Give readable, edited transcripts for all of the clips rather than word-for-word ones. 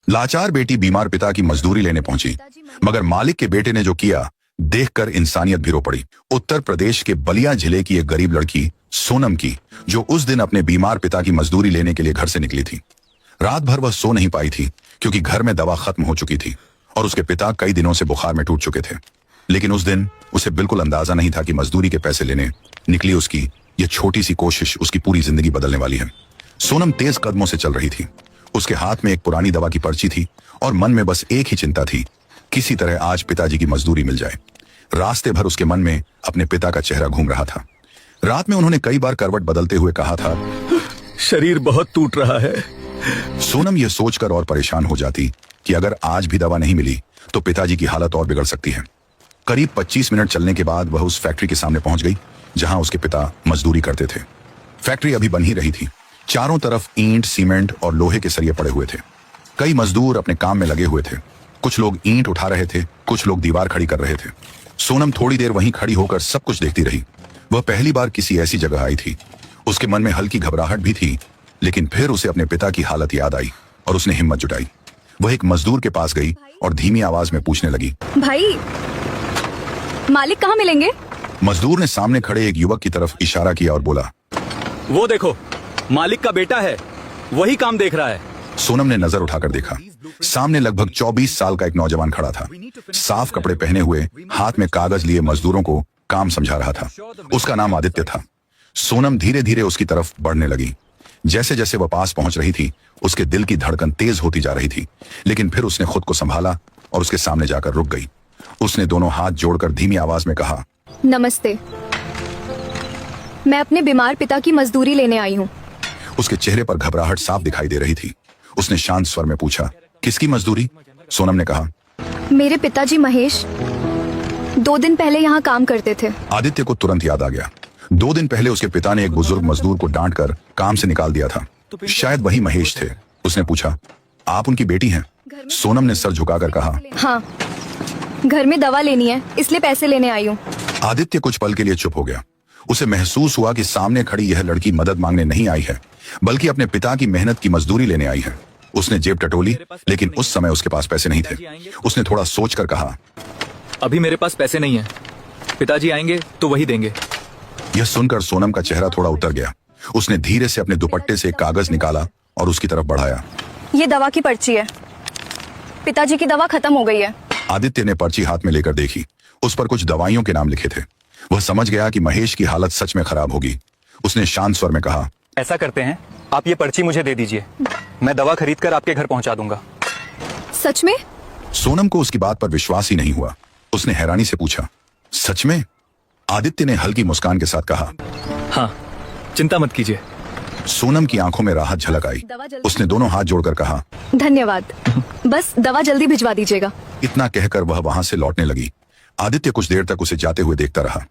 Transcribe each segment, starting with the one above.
लाचार बेटी बीमार पिता की मजदूरी लेने पहुंची, मगर मालिक के बेटे ने जो किया देखकर इंसानियत भी रो पड़ी। उत्तर प्रदेश के बलिया जिले की एक गरीब लड़की सोनम की, जो उस दिन अपने बीमार पिता की मजदूरी लेने के लिए घर से निकली थी। रात भर वह सो नहीं पाई थी क्योंकि घर में दवा खत्म हो चुकी थी और उसके पिता कई दिनों से बुखार में टूट चुके थे। लेकिन उस दिन उसे बिल्कुल अंदाजा नहीं था कि मजदूरी के पैसे लेने निकली उसकी यह छोटी सी कोशिश उसकी पूरी जिंदगी बदलने वाली है। सोनम तेज कदमों से चल रही थी। उसके हाथ में एक पुरानी दवा की पर्ची थी और मन में बस एक ही चिंता थी, किसी तरह आज पिताजी की मजदूरी मिल जाए। रास्ते भर उसके मन में अपने पिता का चेहरा घूम रहा था। रात में उन्होंने कई बार करवट बदलते हुए कहा था, शरीर बहुत टूट रहा है। सोनम यह सोचकर और परेशान हो जाती कि अगर आज भी दवा नहीं मिली तो पिताजी की हालत और बिगड़ सकती है। करीब 25 मिनट चलने के बाद वह उस फैक्ट्री के सामने पहुंच गई जहां उसके पिता मजदूरी करते थे। फैक्ट्री अभी बन ही रही थी। चारों तरफ ईंट, सीमेंट और लोहे के सरिये पड़े हुए थे। कई मजदूर अपने काम में लगे हुए थे। कुछ लोग ईंट उठा रहे थे, कुछ लोग दीवार खड़ी कर रहे थे। सोनम थोड़ी देर वहीं खड़ी होकर सब कुछ देखती रही। वह पहली बार किसी ऐसी जगह आई थी। उसके मन में हल्की घबराहट भी थी, लेकिन फिर उसे अपने पिता की हालत याद आई और उसने हिम्मत जुटाई। वह एक मजदूर के पास गई और धीमी आवाज में पूछने लगी, भाई, मालिक कहाँ मिलेंगे? मजदूर ने सामने खड़े एक युवक की तरफ इशारा किया और बोला, वो देखो, मालिक का बेटा है, वही काम देख रहा है। सोनम ने नजर उठाकर देखा। सामने लगभग 24 साल का एक नौजवान खड़ा था। साफ कपड़े पहने हुए, हाथ में कागज लिए मजदूरों को काम समझा रहा था। उसका नाम आदित्य था। सोनम धीरे धीरे उसकी तरफ बढ़ने लगी। जैसे जैसे वह पास पहुंच रही थी, उसके दिल की धड़कन तेज होती जा रही थी। लेकिन फिर उसने खुद को संभाला और उसके सामने जाकर रुक गई। उसने दोनों हाथ जोड़कर धीमी आवाज में कहा, नमस्ते, मैं अपने बीमार पिता की मजदूरी लेने आई हूँ। उसके चेहरे पर घबराहट साफ दिखाई दे रही थी। उसने शांत स्वर में पूछा, किसकी मजदूरी? सोनम ने कहा, मेरे पिताजी महेश 2 दिन पहले यहाँ काम करते थे। आदित्य को तुरंत याद आ गया। 2 दिन पहले उसके पिता ने एक बुजुर्ग मजदूर को डांटकर काम से निकाल दिया था। शायद वही महेश थे। उसने पूछा, आप उनकी बेटी हैं? सोनम ने सर झुकाकर कहा, हाँ, घर में दवा लेनी है, इसलिए पैसे लेने आई हूँ। आदित्य कुछ पल के लिए चुप हो गया। उसे महसूस हुआ कि सामने खड़ी यह लड़की मदद मांगने नहीं आई है, बल्कि अपने पिता की मेहनत की मजदूरी लेने आई है। उसने जेब टटोली, लेकिन उस समय उसके पास पैसे नहीं थे। उसने थोड़ा सोचकर कहा, अभी मेरे पास पैसे नहीं है, पिताजी आएंगे तो वही देंगे। यह सुनकर सोनम का चेहरा थोड़ा उतर गया। उसने धीरे से अपने दुपट्टे से एक कागज निकाला और उसकी तरफ बढ़ाया। ये दवा की पर्ची है, पिताजी की दवा खत्म हो गई है। आदित्य ने पर्ची हाथ में लेकर देखी। उस पर कुछ दवाइयों के नाम लिखे थे। वह समझ गया कि महेश की हालत सच में खराब होगी। उसने शांत स्वर में कहा, ऐसा करते हैं, आप ये पर्ची मुझे दे दीजिए, मैं दवा खरीद कर आपके घर पहुंचा दूंगा। सच में? सोनम को उसकी बात पर विश्वास ही नहीं हुआ। उसने हैरानी से पूछा, सच में? आदित्य ने हल्की मुस्कान के साथ कहा, हाँ, चिंता मत कीजिए। सोनम की आंखों में राहत झलक आई। उसने दोनों हाथ जोड़कर कहा, धन्यवाद, बस दवा जल्दी भिजवा दीजिएगा। इतना कहकर वह वहां से लौटने लगी। आदित्य कुछ देर तक उसे जाते हुए देखता रहा।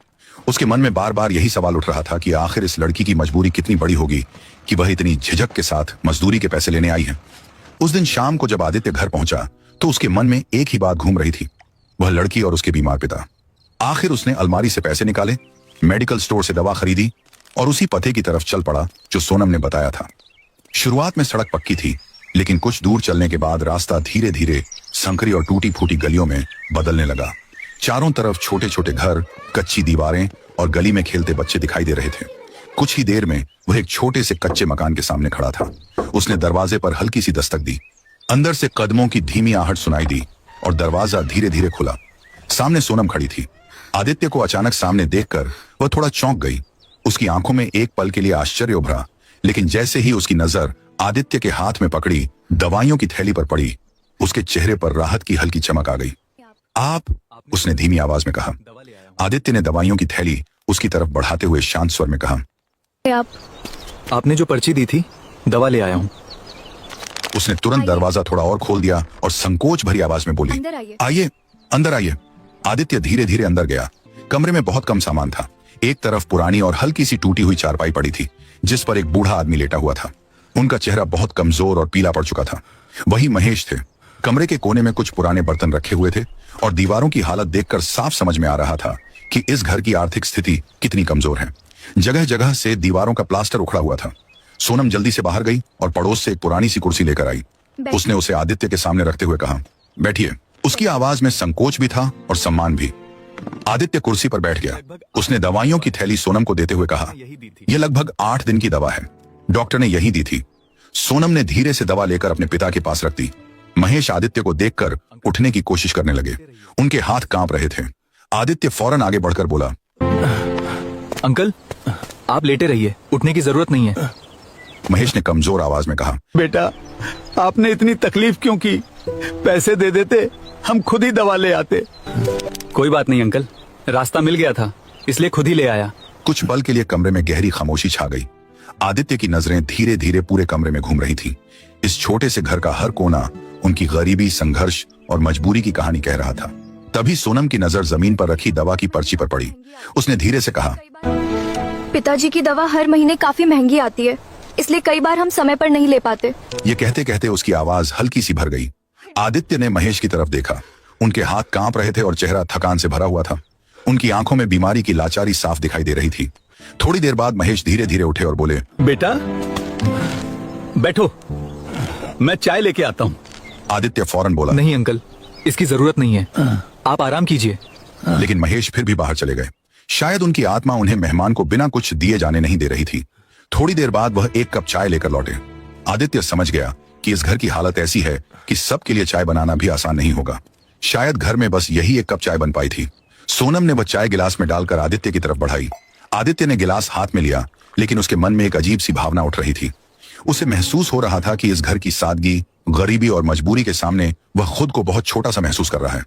उसके मन में बार बार यही सवाल उठ रहा था कि आखिर इस लड़की की मजबूरी कितनी बड़ी होगी कि वह इतनी झिझक के साथ मजदूरी के पैसे लेने आई है। उस दिन शाम को जब आदित्य घर पहुंचा तो उसके मन में एक ही बात घूम रही थी, वह लड़की और उसके बीमार पिता। आखिर उसने अलमारी से पैसे निकाले, मेडिकल स्टोर से दवा खरीदी और उसी पते की तरफ चल पड़ा जो सोनम ने बताया था। शुरुआत में सड़क पक्की थी, लेकिन कुछ दूर चलने के बाद रास्ता धीरे धीरे संकरी और टूटी फूटी गलियों में बदलने लगा। चारों तरफ छोटे छोटे घर, कच्ची दीवारें और गली में खेलते बच्चे दिखाई दे रहे थे। कुछ ही देर में वह एक छोटे से कच्चे मकान के सामने खड़ा था। उसने दरवाजे पर हल्की सी दस्तक दी। अंदर से कदमों की धीमी आहट सुनाई दी और दरवाजा धीरे धीरे खुला। सामने सोनम खड़ी थी। आदित्य को अचानक सामने देखकर वह थोड़ा चौंक गई। उसकी आंखों में एक पल के लिए आश्चर्य उभरा, लेकिन जैसे ही उसकी नजर आदित्य के हाथ में पकड़ी दवाइयों की थैली पर पड़ी, उसके चेहरे पर राहत की हल्की चमक आ गई। आप? उसने धीमी आवाज में कहा। आदित्य ने दवाइयों की थैली उसकी तरफ बढ़ाते हुए शांत स्वर में कहा, आपने जो पर्ची दी थी, दवा ले आया हूँ। उसने तुरंत दरवाजा थोड़ा और खोल दिया और संकोच भरी आवाज में बोली, आइए, अंदर आइए। आदित्य धीरे धीरे अंदर गया। कमरे में बहुत कम सामान था। एक तरफ पुरानी और हल्की सी टूटी हुई चारपाई पड़ी थी, जिस पर एक बूढ़ा आदमी लेटा हुआ था। उनका चेहरा बहुत कमजोर और पीला पड़ चुका था। वही महेश थे। कमरे के कोने में कुछ पुराने बर्तन रखे हुए थे और दीवारों की हालत देखकर साफ समझ में आ रहा था कि इस घर की आर्थिक स्थिति कितनी कमजोर है। जगह जगह से दीवारों का प्लास्टर उखड़ा हुआ था। सोनम जल्दी से बाहर गई और पड़ोस से एक पुरानी सी कुर्सी लेकर आई। उसने उसे आदित्य के सामने रखते हुए कहा, बैठिए। उसकी आवाज में संकोच भी था और सम्मान भी। आदित्य कुर्सी पर बैठ गया। उसने दवाइयों की थैली सोनम को देते हुए कहा, यह लगभग 8 दिन की दवा है, डॉक्टर ने यही दी थी। सोनम ने धीरे से दवा लेकर अपने पिता के पास रख दी। महेश आदित्य को देखकर उठने की कोशिश करने लगे। उनके हाथ कांप रहे थे। आदित्य फौरन आगे बढ़कर बोला, अंकल, आप लेटे रहिए, उठने की जरूरत नहीं है। महेश ने कमजोर आवाज में कहा, बेटा, आपने इतनी तकलीफ क्यों की? पैसे दे देते, हम खुद ही दवा ले आते। कोई बात नहीं अंकल, रास्ता मिल गया था, इसलिए खुद ही ले आया। कुछ पल के लिए कमरे में गहरी खामोशी छा गई। आदित्य की नजरें धीरे धीरे पूरे कमरे में घूम रही थीं। इस छोटे से घर का हर कोना उनकी गरीबी, संघर्ष और मजबूरी की कहानी कह रहा था। तभी सोनम की नजर जमीन पर रखी दवा की पर्ची पर पड़ी। उसने धीरे से कहा, पिताजी की दवा हर महीने काफी महंगी आती है, इसलिए कई बार हम समय पर नहीं ले पाते। ये कहते कहते उसकी आवाज हल्की सी भर गई। आदित्य ने महेश की तरफ देखा। उनके हाथ कांप रहे थे और चेहरा थकान से भरा हुआ था। उनकी आंखों में बीमारी की लाचारी साफ दिखाई दे रही थी। थोड़ी देर बाद महेश धीरे धीरे उठे और बोले, बेटा, बैठो, मैं चाय लेके आता हूँ। आदित्य फौरन बोला, नहीं अंकल, इसकी जरूरत नहीं है, आप आराम कीजिए। लेकिन महेश फिर भी बाहर चले गए। शायद उनकी आत्मा उन्हें मेहमान को बिना कुछ दिए जाने नहीं दे रही थी। थोड़ी देर बाद वह 1 कप चाय लेकर लौटे। आदित्य समझ गया कि इस घर की हालत ऐसी है कि सबके लिए चाय बनाना भी आसान नहीं होगा। शायद घर में बस यही 1 कप चाय बन पाई थी। सोनम ने वह चाय गिलास में डालकर आदित्य की तरफ बढ़ाई। आदित्य ने गिलास हाथ में लिया, लेकिन उसके मन में एक अजीब सी भावना उठ रही थी। उसे महसूस हो रहा था कि इस घर की सादगी, गरीबी और मजबूरी के सामने वह खुद को बहुत छोटा सा महसूस कर रहा है।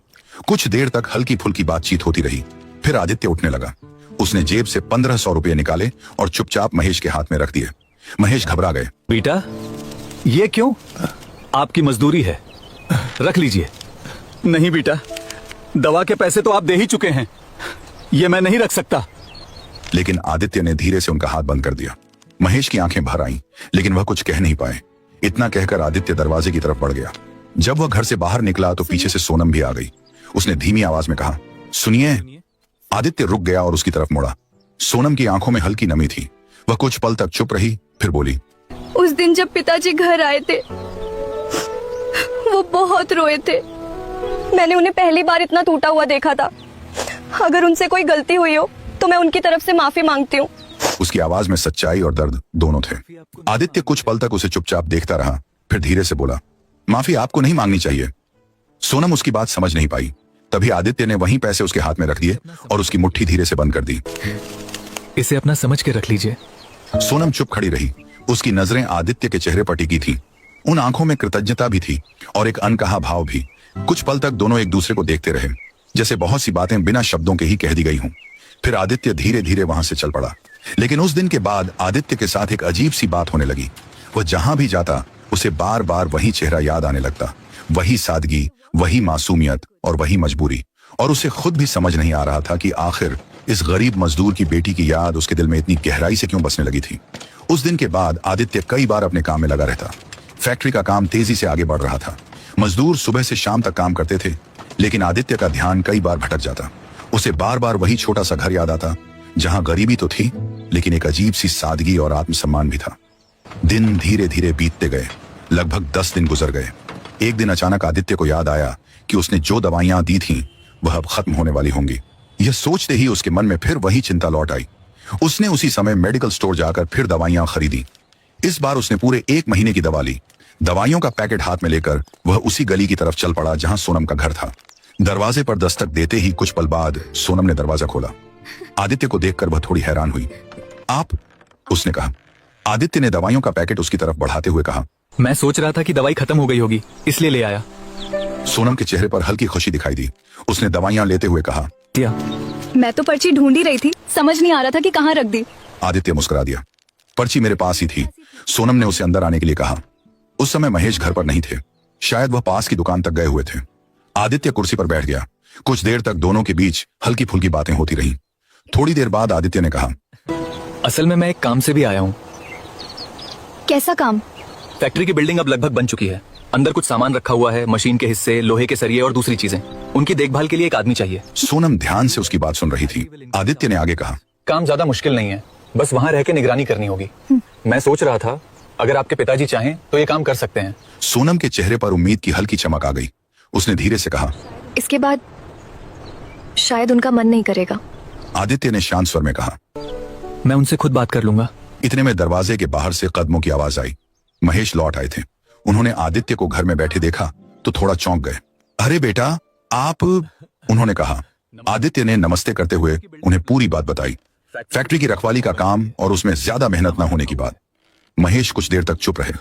कुछ देर तक हल्की फुल्की बातचीत होती रही। फिर आदित्य उठने लगा। उसने जेब से 1500 रुपये निकाले और चुपचाप महेश के हाथ में रख दिए। महेश घबरा गए। बेटा, ये क्यों? आपकी मजदूरी है, रख लीजिए। नहीं बेटा, दवा के पैसे तो आप दे ही चुके हैं, ये मैं नहीं रख सकता। लेकिन आदित्य ने धीरे से उनका हाथ बंद कर दिया। महेश की आंखें भर आईं, लेकिन वह कुछ कह नहीं पाए। इतना कहकर आदित्य दरवाजे की तरफ बढ़ गया। जब वह घर से बाहर निकला तो पीछे से सोनम भी आ गई। उसने धीमी आवाज में कहा, सुनिए। आदित्य रुक गया और उसकी तरफ मुड़ा। सोनम की आंखों में हल्की नमी थी। वह कुछ पल तक चुप रही, फिर बोली, उस दिन जब पिताजी घर आए थे, वो बहुत रोए थे। मैंने उन्हें पहली बार इतना टूटा हुआ देखा था। अगर उनसे कोई गलती हुई हो तो मैं उनकी तरफ से माफी मांगती हूँ। उसकी आवाज में सच्चाई और दर्द दोनों थे। आदित्य कुछ पल तक उसे चुपचाप देखता रहा, फिर धीरे से बोला, माफी आपको नहीं मांगनी चाहिए। सोनम उसकी बात समझ नहीं पाई। तभी आदित्य ने वहीं पैसे उसके हाथ में रख दिए और उसकी मुट्ठी धीरे से बंद कर दी। इसे अपना समझ के रख लीजिए। सोनम चुप खड़ी रही। उसकी नजरें आदित्य के चेहरे पर टिकी थी। उन आंखों में कृतज्ञता भी थी और एक अनकहा भाव भी। कुछ पल तक दोनों एक दूसरे को देखते रहे, जैसे बहुत सी बातें बिना शब्दों के ही कह दी गई हों। फिर आदित्य धीरे धीरे वहां से चल पड़ा। लेकिन उस दिन के बाद आदित्य के साथ एक अजीब सी बात होने लगी। वह जहां भी जाता उसे बार बार वही चेहरा याद आने लगता। वही सादगी, वही मासूमियत और वही मजबूरी। और उसे खुद भी समझ नहीं आ रहा था कि आखिर इस गरीब मजदूर की बेटी की याद उसके दिल में इतनी गहराई से क्यों बसने लगी थी। उस दिन के बाद आदित्य कई बार अपने काम में लगा रहता। फैक्ट्री का काम तेजी से आगे बढ़ रहा था। मजदूर सुबह से शाम तक काम करते थे, लेकिन आदित्य का ध्यान कई बार भटक जाता। उसे बार बार वही छोटा सा घर याद आता, जहां गरीबी तो थी, लेकिन एक अजीब सी सादगी और आत्मसम्मान भी था। दिन धीरे धीरे बीतते गए। लगभग 10 दिन गुजर गए। एक दिन अचानक आदित्य को याद आया कि उसने जो दवाइयां दी थीं, वह अब खत्म होने वाली होंगी। यह सोचते ही उसके मन में फिर वही चिंता लौट आई। उसने उसी समय मेडिकल स्टोर जाकर फिर दवाइयां खरीदी। इस बार उसने पूरे 1 महीने की दवा ली। दवाइयों का पैकेट हाथ में लेकर वह उसी गली की तरफ चल पड़ा जहां सोनम का घर था। दरवाजे पर दस्तक देते ही कुछ पल बाद सोनम ने दरवाजा खोला। आदित्य को देखकर वह थोड़ी हैरान हुई। आप? उसने कहा। आदित्य ने दवाइयों का पैकेट उसकी तरफ बढ़ाते हुए कहा, मैं सोच रहा था कि दवाई खत्म हो गई होगी, इसलिए ले आया। सोनम के चेहरे पर हल्की खुशी दिखाई दी। उसने दवाइयां लेते हुए कहा, दिया। मैं तो पर्ची ढूंढ ही रही थी, समझ नहीं आ रहा था कि कहाँ रख दी। आदित्य मुस्कुरा दिया। पर्ची मेरे पास ही थी। सोनम ने उसे अंदर आने के लिए कहा। उस समय महेश घर पर नहीं थे। शायद वह पास की दुकान तक गए हुए थे। आदित्य कुर्सी पर बैठ गया। कुछ देर तक दोनों के बीच हल्की फुल्की बातें होती रहीं। थोड़ी देर बाद आदित्य ने कहा, असल में मैं एक काम से भी आया हूँ। कैसा काम? फैक्ट्री की बिल्डिंग अब लगभग बन चुकी है। अंदर कुछ सामान रखा हुआ है, मशीन के हिस्से, लोहे के सरिये और दूसरी चीजें। उनकी देखभाल के लिए एक आदमी चाहिए। सोनम ध्यान से उसकी बात सुन रही थी। आदित्य ने आगे कहा, काम ज्यादा मुश्किल नहीं है, बस वहाँ रह के निगरानी करनी होगी। मैं सोच रहा था अगर आपके पिताजी चाहें तो ये काम कर सकते हैं। सोनम के चेहरे पर उम्मीद की हल्की चमक आ गई। उसने धीरे से कहा, इसके बाद शायद उनका मन नहीं करेगा। आदित्य ने शांत स्वर में कहा। मैं उनसे खुद बात कर लूंगा। इतने में दरवाजे के बाहर से कदमों की आवाज आई। महेश लौट आए थे। उन्होंने आदित्य को घर में बैठे देखा तो थोड़ा चौंक गए। अरे बेटा, आप, उन्होंने कहा। आदित्य ने नमस्ते करते हुए उन्हें पूरी बात बताई, फैक्ट्री की रखवाली का काम और उसमें ज्यादा मेहनत न होने की बात। महेश कुछ देर तक चुप रहे।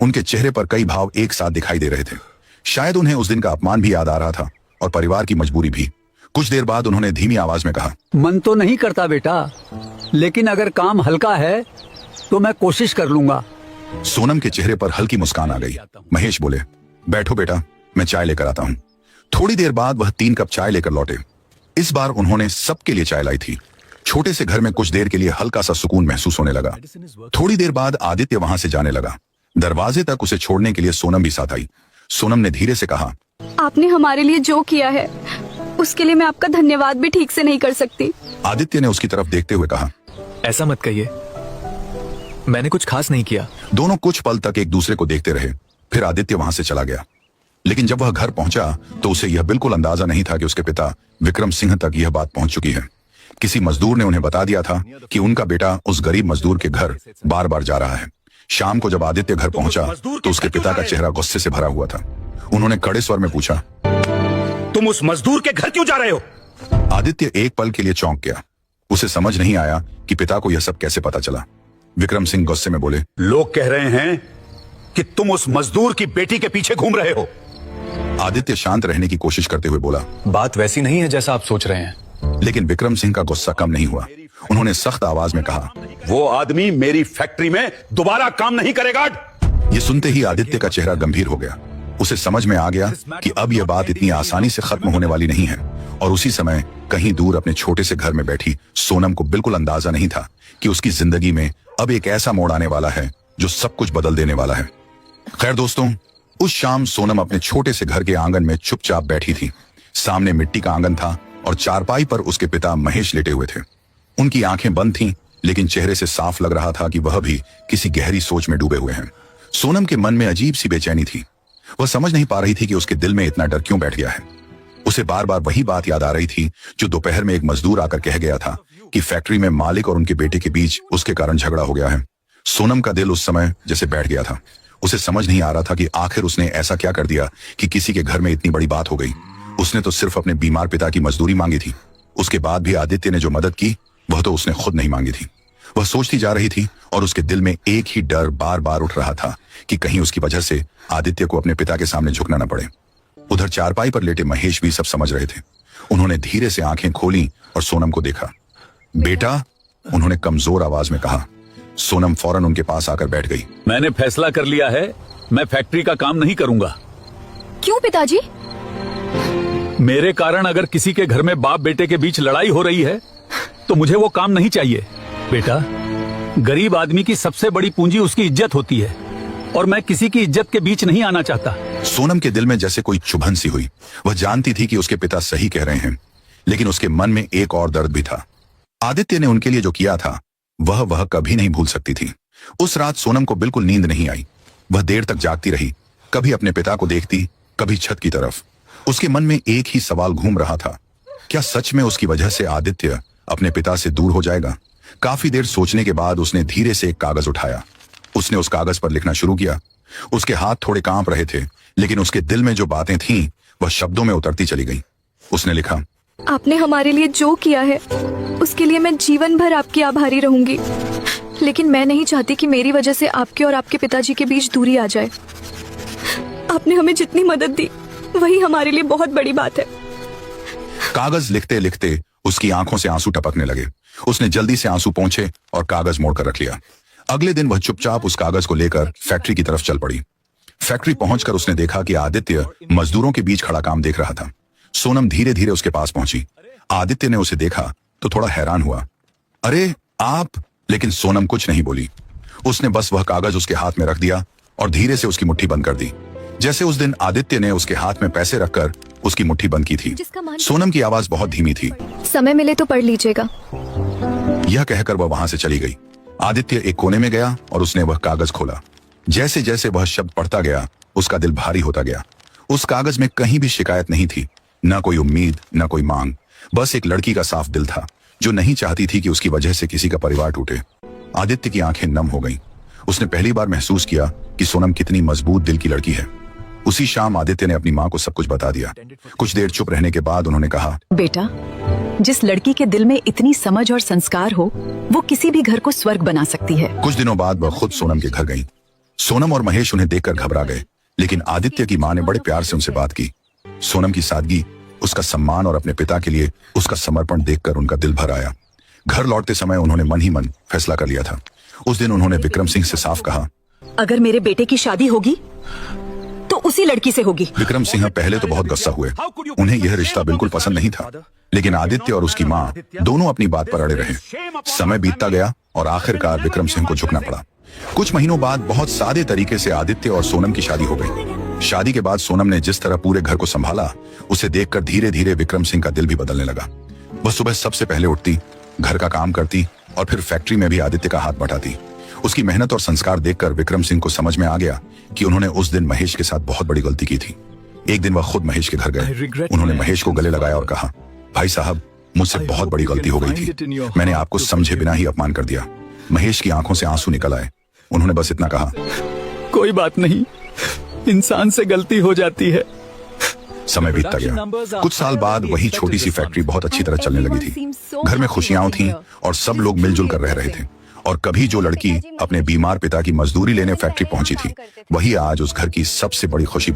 उनके चेहरे पर कई भाव एक साथ दिखाई दे रहे थे। शायद उन्हें उस दिन का अपमान भी याद आ रहा था और परिवार की मजबूरी भी। कुछ देर बाद उन्होंने धीमी आवाज में कहा, मन तो नहीं करता बेटा, लेकिन अगर काम हल्का है तो मैं कोशिश कर लूंगा। सोनम के चेहरे पर हल्की मुस्कान आ गई। महेश बोले, बैठो बेटा, मैं चाय लेकर आता हूँ। थोड़ी देर बाद वह 3 कप चाय लेकर लौटे। इस बार उन्होंने सबके लिए चाय लाई थी। छोटे से घर में कुछ देर के लिए हल्का सा सुकून महसूस होने लगा। थोड़ी देर बाद आदित्य वहां से जाने लगा। दरवाजे तक उसे छोड़ने के लिए सोनम भी साथ आई। सोनम ने धीरे से कहा, आपने हमारे लिए जो किया है उसके लिए मैं आपका धन्यवाद भी ठीक से नहीं कर सकती। आदित्य ने उसकी तरफ देखते हुए कहा, ऐसा मत कहिए, मैंने कुछ खास नहीं किया। दोनों कुछ पल तक एक दूसरे को देखते रहे। फिर आदित्य वहां से चला गया। लेकिन जब वह घर पहुंचा तो उसे यह बिल्कुल अंदाजा नहीं था कि उसके पिता विक्रम सिंह तक यह बात पहुंच चुकी है। किसी मजदूर ने उन्हें बता दिया था कि उनका बेटा उस गरीब मजदूर के घर बार बार जा रहा है। शाम को जब आदित्य घर पहुंचा तो उसके पिता का चेहरा गुस्से से भरा हुआ था। उन्होंने कड़े स्वर में पूछा, तुम उस मजदूर के घर क्यों जा रहे हो? आदित्य एक पल के लिए चौंक गया। उसे समझ नहीं आया कि पिता को यह सब कैसे पता चला। विक्रम सिंह गुस्से में बोले, लोग कह रहे हैं कि तुम उस मजदूर की बेटी के पीछे घूम रहे हो। आदित्य शांत रहने की कोशिश करते हुए बोला, बात वैसी नहीं है जैसा आप सोच रहे हैं। लेकिन विक्रम सिंह का गुस्सा कम नहीं हुआ। उन्होंने सख्त आवाज में कहा, वो आदमी मेरी फैक्ट्री में दोबारा काम नहीं करेगा। ये सुनते ही आदित्य का चेहरा गंभीर हो गया। उसे समझ में आ गया कि अब यह बात इतनी आसानी से खत्म होने वाली नहीं है। और उसी समय कहीं दूर अपने छोटे से घर में बैठी सोनम को बिल्कुल अंदाजा नहीं था कि उसकी जिंदगी में अब एक ऐसा मोड़ आने वाला है जो सब कुछ बदल देने वाला है। खैर दोस्तों, उस शाम सोनम अपने छोटे से घर के आंगन में चुपचाप बैठी थी। सामने मिट्टी का आंगन था और चारपाई पर उसके पिता महेश लेटे हुए थे। उनकी आंखें बंद थीं, लेकिन चेहरे से साफ लग रहा था कि वह भी किसी गहरी सोच में डूबे हुए हैं। सोनम के मन में अजीब सी बेचैनी थी। वह समझ नहीं पा रही थी कि उसके दिल में इतना डर क्यों बैठ गया है। उसे बार बार वही बात याद आ रही थी जो दोपहर में एक मजदूर आकर कह गया था कि फैक्ट्री में मालिक और उनके बेटे के बीच उसके कारण झगड़ा हो गया है। सोनम का दिल उस समय जैसे बैठ गया था। उसे समझ नहीं आ रहा था कि आखिर उसने ऐसा क्या कर दिया कि किसी के घर में इतनी बड़ी बात हो गई। उसने तो सिर्फ अपने बीमार पिता की मजदूरी मांगी थी। उसके बाद भी आदित्य ने जो मदद की वह तो उसने खुद नहीं मांगी थी। वह सोचती जा रही थी और उसके दिल में एक ही डर बार बार उठ रहा था कि कहीं उसकी वजह से आदित्य को अपने पिता के सामने झुकना न पड़े। उधर चारपाई पर लेटे महेश भी सब समझ रहे थे। उन्होंने धीरे से आंखें खोली और सोनम को देखा। बेटा, उन्होंने कमजोर आवाज में कहा। सोनम फौरन उनके पास आकर बैठ गई। मैंने फैसला कर लिया है, मैं फैक्ट्री का काम नहीं करूंगा। क्यों पिताजी? मेरे कारण अगर किसी के घर में बाप बेटे के बीच लड़ाई हो रही है तो मुझे वो काम नहीं चाहिए। बेटा, गरीब आदमी की सबसे बड़ी पूंजी उसकी इज्जत होती है और मैं किसी की इज्जत के बीच नहीं आना चाहता। सोनम के दिल में जैसे कोई चुभन सी हुई। वह जानती थी कि उसके पिता सही कह रहे हैं, लेकिन उसके मन में एक और दर्द भी था। आदित्य ने उनके लिए जो किया था वह कभी नहीं भूल सकती थी। उस रात सोनम को बिल्कुल नींद नहीं आई। वह देर तक जागती रही, कभी अपने पिता को देखती, कभी छत की तरफ। उसके मन में एक ही सवाल घूम रहा था, क्या सच में उसकी वजह से आदित्य अपने पिता से दूर हो जाएगा? काफी देर सोचने के बाद उसने धीरे से एक कागज उठाया। उसने उस कागज पर लिखना शुरू किया। उसके हाथ थोड़े कांप रहे थे, लेकिन उसके दिल में जो बातें थीं वह शब्दों में उतरती चली गईं। उसने लिखा, आपने हमारे लिए जो किया है उसके लिए मैं जीवन भर आपकी आभारी रहूंगी। लेकिन मैं नहीं चाहती कि मेरी वजह से आपके और आपके पिताजी के बीच दूरी आ जाए। आपने हमें जितनी मदद दी वही हमारे लिए बहुत बड़ी बात है। कागज लिखते लिखते उसकी आंखों से आंसू टपकने लगे। उसने जल्दी से आंसू पोंछे और कागज मोड़कर रख लिया। अगले दिन वह चुपचाप उस कागज को लेकर फैक्ट्री की तरफ चल पड़ी। फैक्ट्री पहुंचकर उसने देखा कि आदित्य मजदूरों के बीच खड़ा काम देख रहा था। सोनम धीरे धीरे उसके पास पहुंची। आदित्य ने उसे देखा तो थोड़ा हैरान हुआ। अरे आप, लेकिन सोनम कुछ नहीं बोली। उसने बस वह कागज उसके हाथ में रख दिया और धीरे से उसकी मुट्ठी बंद कर दी, जैसे उस दिन आदित्य ने उसके हाथ में पैसे रखकर उसकी मुट्ठी बंद की थी। सोनम की आवाज बहुत धीमी थी। समय मिले तो पढ़ लीजिएगा। यह कहकर वह वहां से चली गई। आदित्य एक कोने में गया और उसने वह कागज खोला। जैसे जैसे वह शब्द पढ़ता गया उसका दिल भारी होता गया। उस कागज में कहीं भी शिकायत नहीं थी, न कोई उम्मीद, न कोई मांग, बस एक लड़की का साफ दिल था जो नहीं चाहती थी कि उसकी वजह से किसी का परिवार टूटे। आदित्य की आंखें नम हो गईं। उसने पहली बार महसूस किया कि सोनम कितनी मजबूत दिल की लड़की है। उसी शाम आदित्य ने अपनी माँ को सब कुछ बता दिया। कुछ देर चुप रहने के बाद उन्होंने कहा, बेटा, जिस लड़की के दिल में इतनी समझ और संस्कार हो वो किसी भी घर को स्वर्ग बना सकती है। कुछ दिनों बाद वह खुद सोनम के घर गईं। सोनम और महेश उन्हें देखकर घबरा गए, लेकिन आदित्य की माँ ने बड़े प्यार से उनसे बात की। सोनम की सादगी, उसका सम्मान और अपने पिता के लिए उसका समर्पण देखकर उनका दिल भर आया। घर लौटते समय उन्होंने मन ही मन फैसला कर लिया था। उस दिन उन्होंने विक्रम सिंह से साफ कहा, अगर मेरे बेटे की शादी होगी तो उसी लड़की से होगी। विक्रम सिंह पहले तो बहुत गुस्सा हुए, उन्हें यह रिश्ता बिल्कुल पसंद नहीं था, लेकिन आदित्य और उसकी माँ दोनों अपनी बात पर अड़े रहे। समय बीतता गया और आखिरकार विक्रम सिंह को झुकना पड़ा। कुछ महीनों बाद बहुत सादे तरीके से आदित्य और सोनम की शादी हो गई। शादी के बाद सोनम ने जिस तरह पूरे घर को संभाला, उसे देखकर धीरे धीरे विक्रम सिंह का दिल भी बदलने लगा। वह सुबह सबसे पहले उठती, घर का काम करती और फिर फैक्ट्री में भी आदित्य का हाथ बटाती। उसकी मेहनत और संस्कार देखकर विक्रम सिंह को समझ में आ गया कि उन्होंने उस दिन महेश के साथ बहुत बड़ी गलती की थी। एक दिन वह खुद महेश के घर गए। उन्होंने महेश को गले लगाया और कहा, भाई साहब, मुझसे बहुत बड़ी गलती हो गई थी, मैंने आपको समझे बिना ही अपमान कर दिया। महेश की आंखों से आंसू निकल आए। उन्होंने बस इतना कहा, कोई बात नहीं, इंसान से गलती हो जाती है। समय बीतता गया। कुछ साल बाद वही छोटी सी फैक्ट्री बहुत अच्छी तरह चलने लगी थी। घर में खुशियां थीं और सब लोग मिलजुल कर रह रहे थे। और कभी जो लड़की अपने बीमार पिता की मजदूरी लेने फैक्ट्री पहुंची थी, वही आज उस घर की सबसे बड़ी खुशी बन